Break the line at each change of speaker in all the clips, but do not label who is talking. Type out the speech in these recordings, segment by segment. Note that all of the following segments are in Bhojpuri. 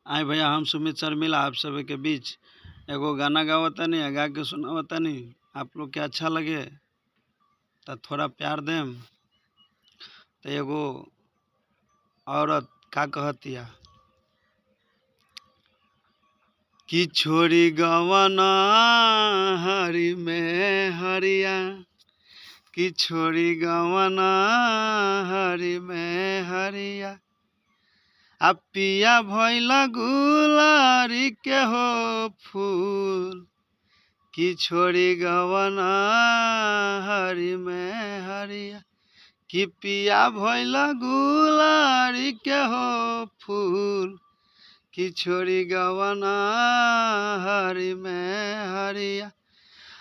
आए भैया, हम सुमित शर्मिला आप सभी के बीच एगो गाना गावतानी, गा के सुनावतानी। आप लोग के अच्छा लगे तो थोड़ा प्यार देम। तो एगो औरत का कहतिया कि छोड़ी गवना हरी में हरिया, कि छोड़ी गवना हरी में हरिया, आ पिया भइला गुलारी के हो फूल, कि छोड़ी गवना हरी में हरिया, कि पिया भइला गुलारी के हो फूल, कि छोड़ी गवना हरी में हरिया।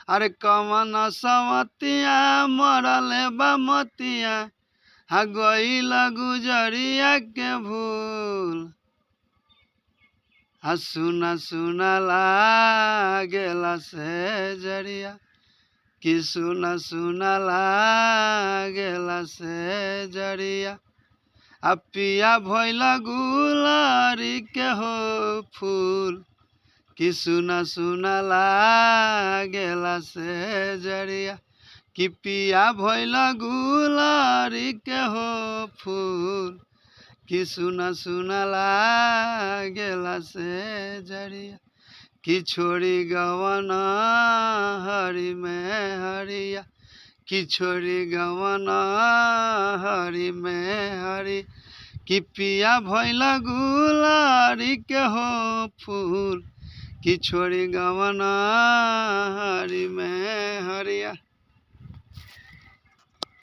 अरे कवन सवतिया मरले बामतिया, हा गइला गुजरिया के भूल, हा सुना सुना लागेला से जरिया, कि सुना सुना लागेला से जरिया। आ पिया भइला गुलारी के हो फूल, कि सुना सुना लागेला से जरिया, कि पिया भइला गुलारी के हो फूल, कि सुना सुना लागेला से जरिया, कि छोड़ी गवना हरी में हरिया, कि छोड़ी गवना हरी में हरी, कि पिया भइला गुलारी के हो फूल, कि छोड़ी गवना हरी में हरिया।